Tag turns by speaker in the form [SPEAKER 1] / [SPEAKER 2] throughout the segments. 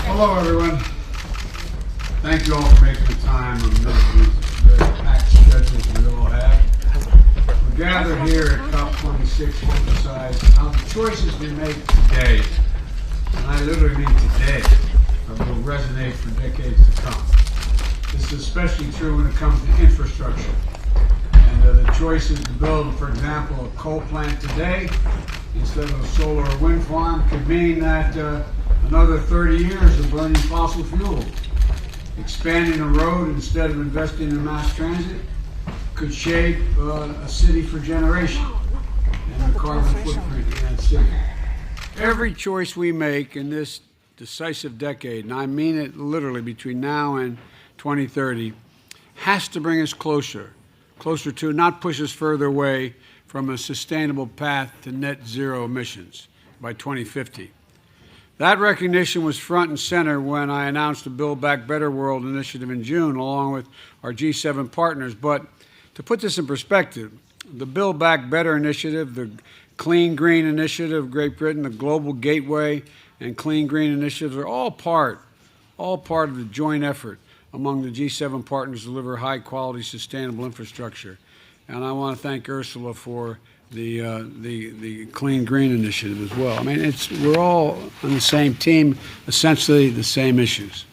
[SPEAKER 1] Hello, everyone. Thank you all for making the time amid these very packed schedules we all have. We gather here at COP26 to emphasize how the choices we make today, and I literally mean today, will resonate for decades to come. This is especially true when it comes to infrastructure. And the choices to build, for example, a coal plant today instead of a solar or wind farm could mean that another 30 years of burning fossil fuels. Expanding a road instead of investing in mass transit could shape a city for generations and the carbon footprint in that city. Every choice we make in this decisive decade, and I mean it literally between now and 2030, has to bring us closer to, not push us further away from a sustainable path to net zero emissions by 2050. That recognition was front and center when I announced the Build Back Better World initiative in June, along with our G7 partners. But to put this in perspective, the Build Back Better initiative, the Clean Green Initiative of Great Britain, the Global Gateway and Clean Green initiatives are all part of the joint effort among the G7 partners to deliver high-quality, sustainable infrastructure. And I want to thank Ursula for the Clean Green Initiative as well. I mean, we're all on the same team, essentially the same issues.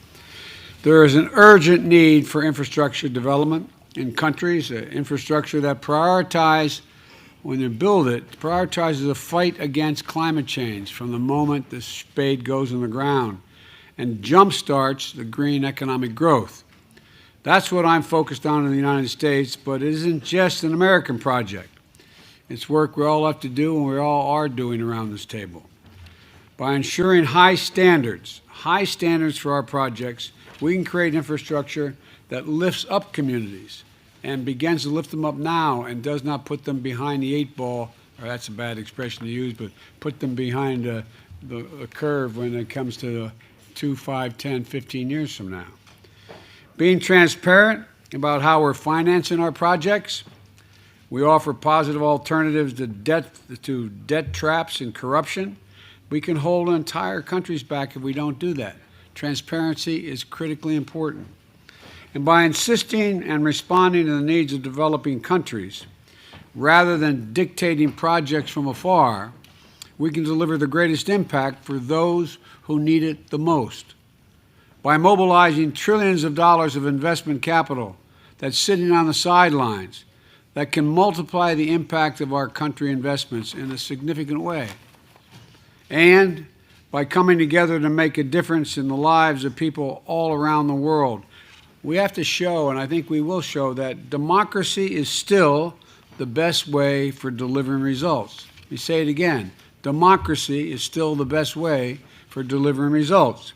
[SPEAKER 1] There is an urgent need for infrastructure development in countries, infrastructure that when they build it, prioritizes the fight against climate change from the moment the spade goes in the ground and jumpstarts the green economic growth. That's what I'm focused on in the United States, but it isn't just an American project. It's work we all have to do and we all are doing around this table. By ensuring high standards for our projects, we can create infrastructure that lifts up communities and begins to lift them up now and does not put them behind the 8 ball, or that's a bad expression to use, but put them behind the curve when it comes to 2, 5, 10, 15 years from now. Being transparent about how we're financing our projects, we offer positive alternatives to debt traps and corruption. We can hold entire countries back if we don't do that. Transparency is critically important. And by insisting and responding to the needs of developing countries, rather than dictating projects from afar, we can deliver the greatest impact for those who need it the most. By mobilizing trillions of dollars of investment capital that's sitting on the sidelines, that can multiply the impact of our country investments in a significant way. And by coming together to make a difference in the lives of people all around the world, we have to show, and I think we will show, that democracy is still the best way for delivering results. Let me say it again. Democracy is still the best way for delivering results.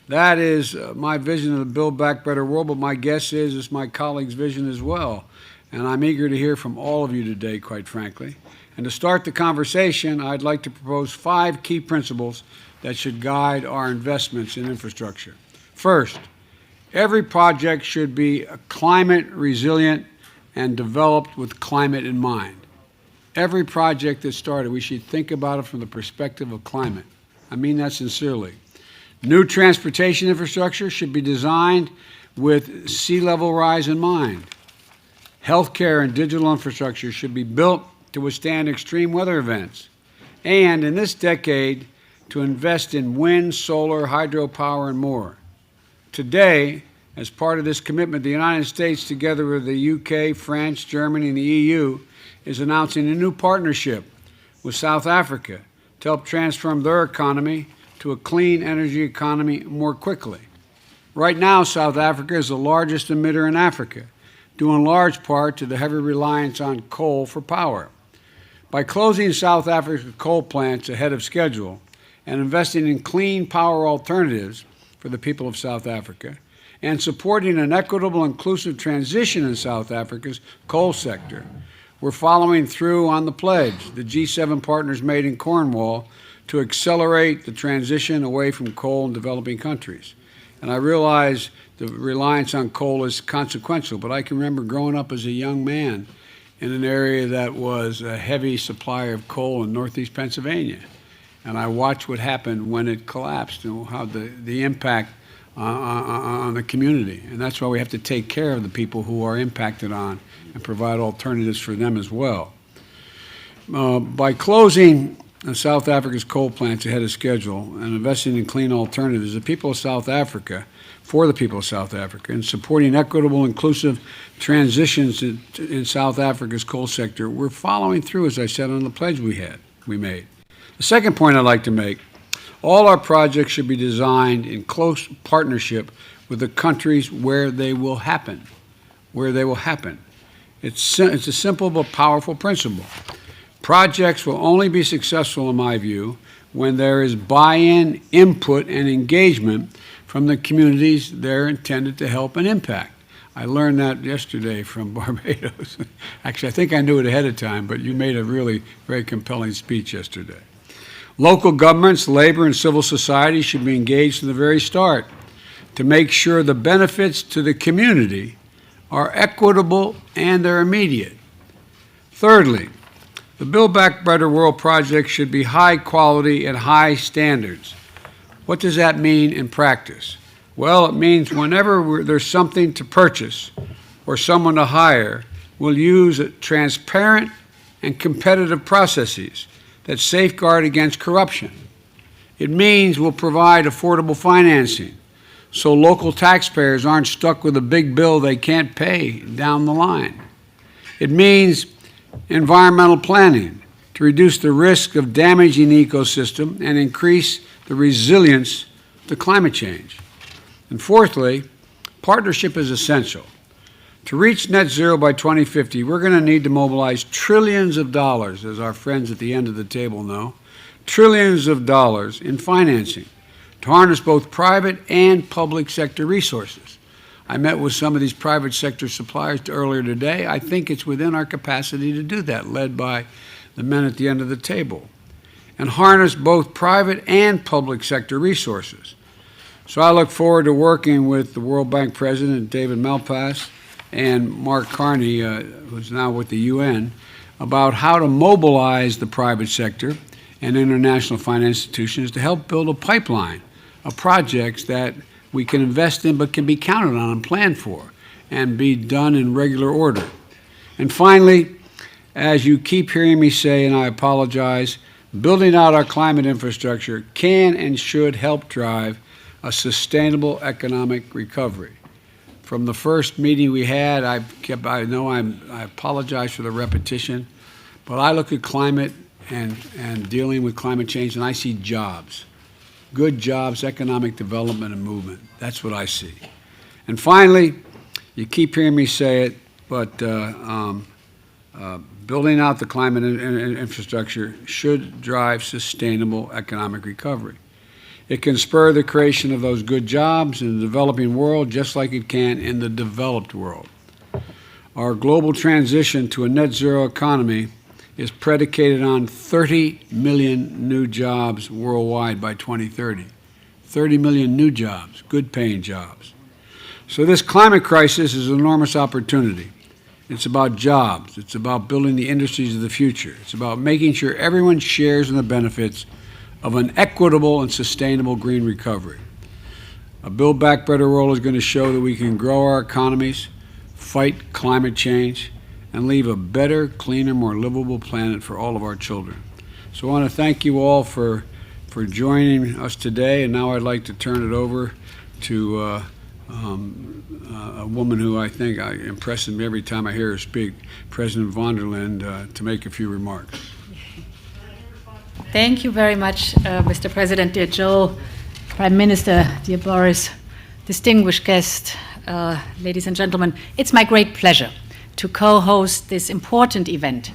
[SPEAKER 1] That is my vision of the Build Back Better World, but my guess is it's my colleagues' vision as well. And I'm eager to hear from all of you today, quite frankly. And to start the conversation, I'd like to propose 5 key principles that should guide our investments in infrastructure. First, every project should be climate resilient and developed with climate in mind. Every project that's started, we should think about it from the perspective of climate. I mean that sincerely. New transportation infrastructure should be designed with sea level rise in mind. Healthcare and digital infrastructure should be built to withstand extreme weather events. And in this decade, to invest in wind, solar, hydropower, and more. Today, as part of this commitment, the United States, together with the UK, France, Germany, and the EU, is announcing a new partnership with South Africa to help transform their economy to a clean energy economy more quickly. Right now, South Africa is the largest emitter in Africa, due in large part to the heavy reliance on coal for power. By closing South Africa's coal plants ahead of schedule and investing in clean power alternatives for the people of South Africa, and supporting an equitable, inclusive transition in South Africa's coal sector, we're following through on the pledge the G7 partners made in Cornwall to accelerate the transition away from coal in developing countries. And I realize the reliance on coal is consequential, but I can remember growing up as a young man in an area that was a heavy supplier of coal in northeast Pennsylvania. and I watched what happened when it collapsed and how the impact on the community. And that's why we have to take care of the people who are impacted on and provide alternatives for them as well. By closing South Africa's coal plants ahead of schedule and investing in clean alternatives, the people of South Africa, for the people of South Africa, and supporting equitable, inclusive transitions in South Africa's coal sector, we're following through, as I said, on the pledge we made. The second point I'd like to make, all our projects should be designed in close partnership with the countries where they will happen, It's a simple but powerful principle. Projects will only be successful, in my view, when there is buy-in, input, and engagement from the communities they're intended to help and impact. I learned that yesterday from Barbados. Actually, I think I knew it ahead of time, but you made a really very compelling speech yesterday. Local governments, labor, and civil society should be engaged from the very start to make sure the benefits to the community are equitable and they're immediate. Thirdly, the Build Back Better World project should be high quality and high standards. What does that mean in practice? Well, it means whenever there's something to purchase or someone to hire, we'll use transparent and competitive processes that safeguard against corruption. It means we'll provide affordable financing so local taxpayers aren't stuck with a big bill they can't pay down the line. It means environmental planning to reduce the risk of damaging the ecosystem and increase the resilience to climate change. And fourthly, partnership is essential. To reach net zero by 2050, we're going to need to mobilize trillions of dollars, as our friends at the end of the table know, trillions of dollars in financing to harness both private and public sector resources. I met with some of these private sector suppliers earlier today. I think it's within our capacity to do that, led by the men at the end of the table, and harness both private and public sector resources. So I look forward to working with the World Bank President, David Malpass, and Mark Carney, who's now with the UN, about how to mobilize the private sector and international finance institutions to help build a pipeline of projects that we can invest in but can be counted on and planned for and be done in regular order. And finally, as you keep hearing me say, and I apologize, building out our climate infrastructure can and should help drive a sustainable economic recovery. From the first meeting we had, I apologize for the repetition, but I look at climate and dealing with climate change, and I see jobs. Good jobs, economic development, and movement. That's what I see. And finally, you keep hearing me say it, but building out the climate infrastructure should drive sustainable economic recovery. It can spur the creation of those good jobs in the developing world just like it can in the developed world. Our global transition to a net zero economy is predicated on 30 million new jobs worldwide by 2030. 30 million new jobs, good paying jobs. So this climate crisis is an enormous opportunity. It's about jobs. It's about building the industries of the future. It's about making sure everyone shares in the benefits of an equitable and sustainable green recovery. A Build Back Better World is going to show that we can grow our economies, fight climate change, and leave a better, cleaner, more livable planet for all of our children. So I want to thank you all for joining us today, and now I'd like to turn it over to a woman who I think impresses me every time I hear her speak, President von der Leyen, to make a few remarks.
[SPEAKER 2] Thank you very much, Mr. President, dear Joe, Prime Minister, dear Boris, distinguished guest, ladies and gentlemen. It's my great pleasure to co-host this important event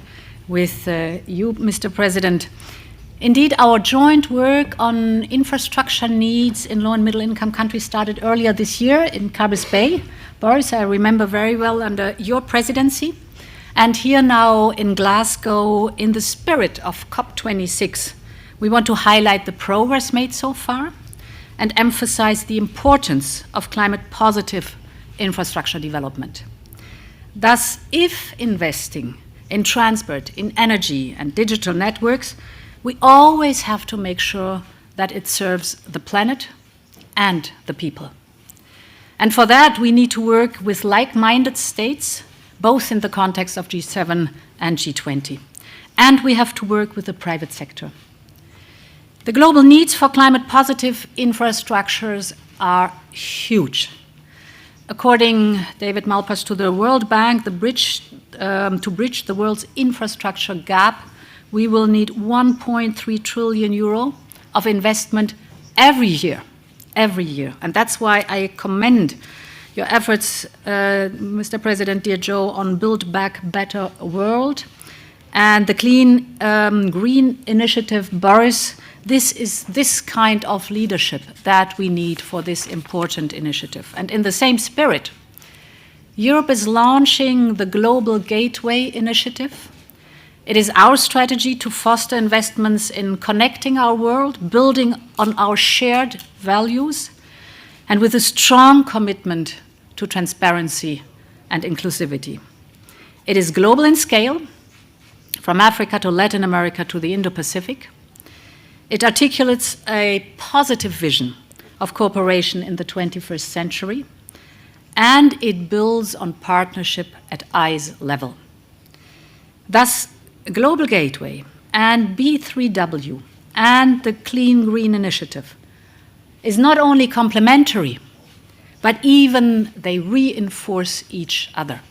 [SPEAKER 2] with you, Mr. President. Indeed, our joint work on infrastructure needs in low and middle income countries started earlier this year in Carbis Bay. Boris, I remember very well under your presidency. And here now in Glasgow, in the spirit of COP26, we want to highlight the progress made so far and emphasize the importance of climate-positive infrastructure development. Thus, if investing in transport, in energy and digital networks we always have to make sure that it serves the planet and the people. And for that, we need to work with like-minded states, both in the context of G7 and G20. And we have to work with the private sector. The global needs for climate-positive infrastructures are huge. According, David Malpass, to the World Bank, to bridge the world's infrastructure gap, we will need 1.3 trillion euro of investment every year. And that's why I commend your efforts, Mr. President, dear Joe, on Build Back Better World and the Clean Green Initiative, Boris. This is this kind of leadership that we need for this important initiative. And in the same spirit, Europe is launching the Global Gateway Initiative. It is our strategy to foster investments in connecting our world, building on our shared values, and with a strong commitment to transparency and inclusivity. It is global in scale, from Africa to Latin America to the Indo-Pacific. It articulates a positive vision of cooperation in the 21st century, and it builds on partnership at eyes level. Thus, Global Gateway and B3W and the Clean Green Initiative is not only complementary, but even they reinforce each other.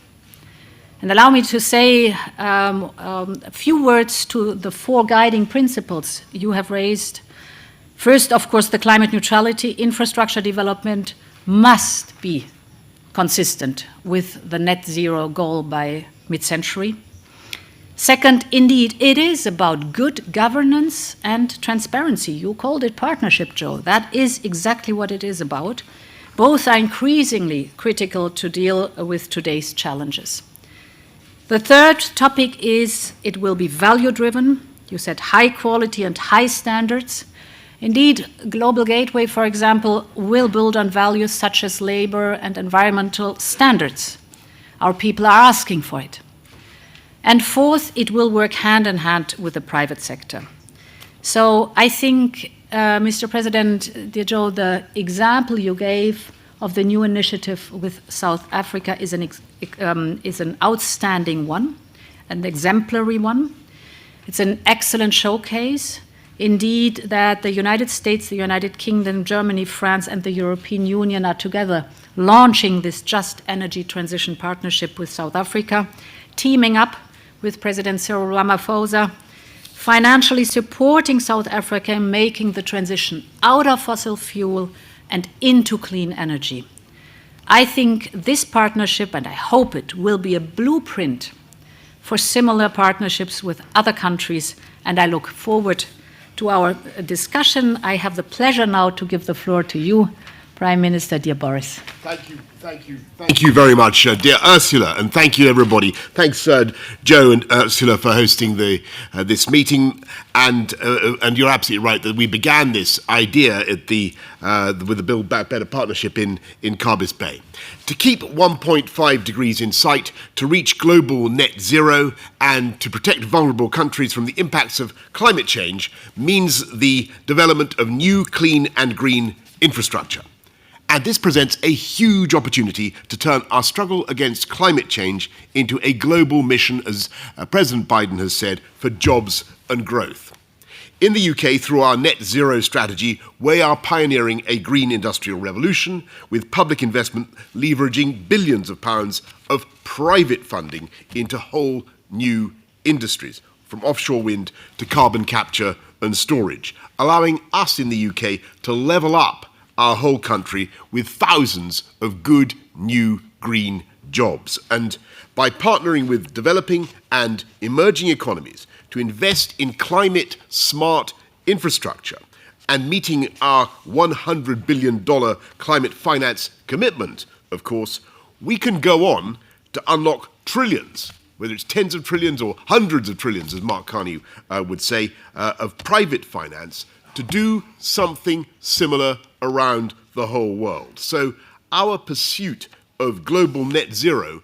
[SPEAKER 2] And allow me to say a few words to the four guiding principles you have raised. First, of course, the climate neutrality. Infrastructure development must be consistent with the net zero goal by mid-century. Second, indeed, it is about good governance and transparency. You called it partnership, Joe. That is exactly what it is about. Both are increasingly critical to deal with today's challenges. The third topic is it will be value-driven. You said high quality and high standards. Indeed, Global Gateway, for example, will build on values such as labor and environmental standards. Our people are asking for it. And fourth, it will work hand in hand with the private sector. So I think, Mr. President, dear Joe, the example you gave of the new initiative with South Africa is an outstanding one, an exemplary one. It's an excellent showcase, indeed, that the United States, the United Kingdom, Germany, France, and the European Union are together launching this Just Energy Transition Partnership with South Africa, teaming up with President Cyril Ramaphosa, financially supporting South Africa in making the transition out of fossil fuel and into clean energy. I think this partnership, and I hope it, will be a blueprint for similar partnerships with other countries, and I look forward to our discussion. I have the pleasure now to give the floor to you, Prime Minister, dear Boris.
[SPEAKER 3] Thank you very much, dear Ursula, and thank you, everybody. Thanks, Joe and Ursula, for hosting this meeting. And you're absolutely right that we began this idea at with the Build Back Better partnership in Carbis Bay. To keep 1.5 degrees in sight, to reach global net zero, and to protect vulnerable countries from the impacts of climate change means the development of new clean and green infrastructure. And this presents a huge opportunity to turn our struggle against climate change into a global mission, as President Biden has said, for jobs and growth. In the UK, through our net zero strategy, we are pioneering a green industrial revolution with public investment leveraging billions of pounds of private funding into whole new industries, from offshore wind to carbon capture and storage, allowing us in the UK to level up our whole country with thousands of good new green jobs. And by partnering with developing and emerging economies to invest in climate smart infrastructure and meeting our $100 billion climate finance commitment, of course, we can go on to unlock trillions, whether it's tens of trillions or hundreds of trillions, as Mark Carney would say, of private finance to do something similar around the whole world. So our pursuit of global net zero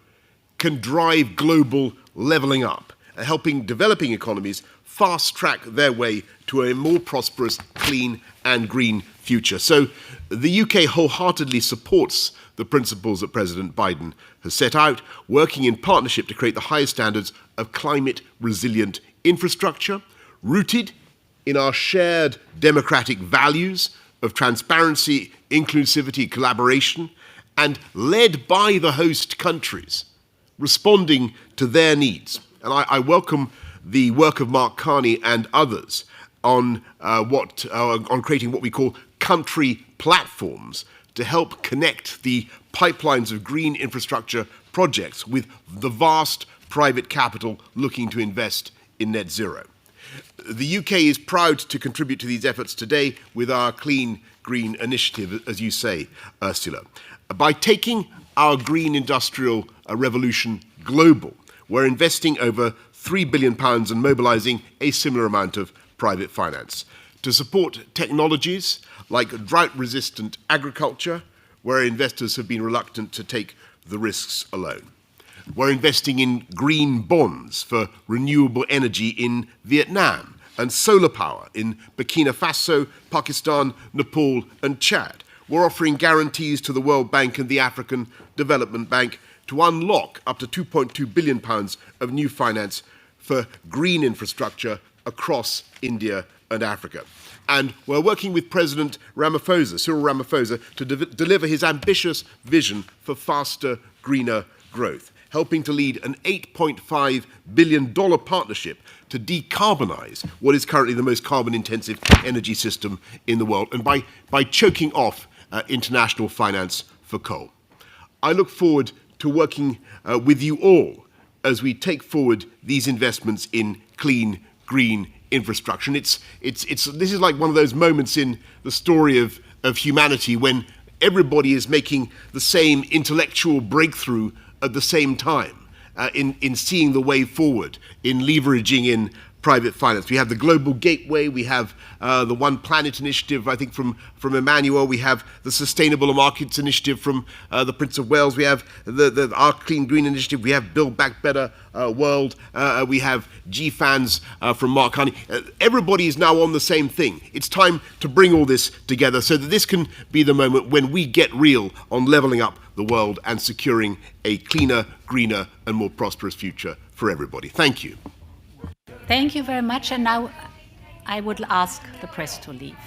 [SPEAKER 3] can drive global levelling up, helping developing economies fast-track their way to a more prosperous, clean and green future. So the UK wholeheartedly supports the principles that President Biden has set out, working in partnership to create the highest standards of climate-resilient infrastructure, rooted in our shared democratic values of transparency, inclusivity, collaboration, and led by the host countries, responding to their needs. And I welcome the work of Mark Carney and others on creating what we call country platforms to help connect the pipelines of green infrastructure projects with the vast private capital looking to invest in net zero. The UK is proud to contribute to these efforts today with our Clean Green Initiative, as you say, Ursula. By taking our green industrial revolution global, we're investing over £3 billion and mobilising a similar amount of private finance to support technologies like drought-resistant agriculture, where investors have been reluctant to take the risks alone. We're investing in green bonds for renewable energy in Vietnam and solar power in Burkina Faso, Pakistan, Nepal and Chad. We're offering guarantees to the World Bank and the African Development Bank to unlock up to £2.2 billion of new finance for green infrastructure across India and Africa. And we're working with President Ramaphosa, Cyril Ramaphosa, to deliver his ambitious vision for faster, greener growth, helping to lead an $8.5 billion partnership to decarbonise what is currently the most carbon-intensive energy system in the world, and by choking off international finance for coal. I look forward to working with you all as we take forward these investments in clean, green infrastructure. And this is like one of those moments in the story of humanity when everybody is making the same intellectual breakthrough at the same time in seeing the way forward, in leveraging in private finance. We have the Global Gateway, we have the One Planet Initiative, I think from Emmanuel, we have the Sustainable Markets Initiative from the Prince of Wales, we have our Clean Green Initiative, we have Build Back Better World, we have GFANS from Mark Carney. Everybody is now on the same thing. It's time to bring all this together so that this can be the moment when we get real on levelling up the world and securing a cleaner, greener and more prosperous future for everybody. Thank you.
[SPEAKER 2] Thank you very much. And now I would ask the press to leave.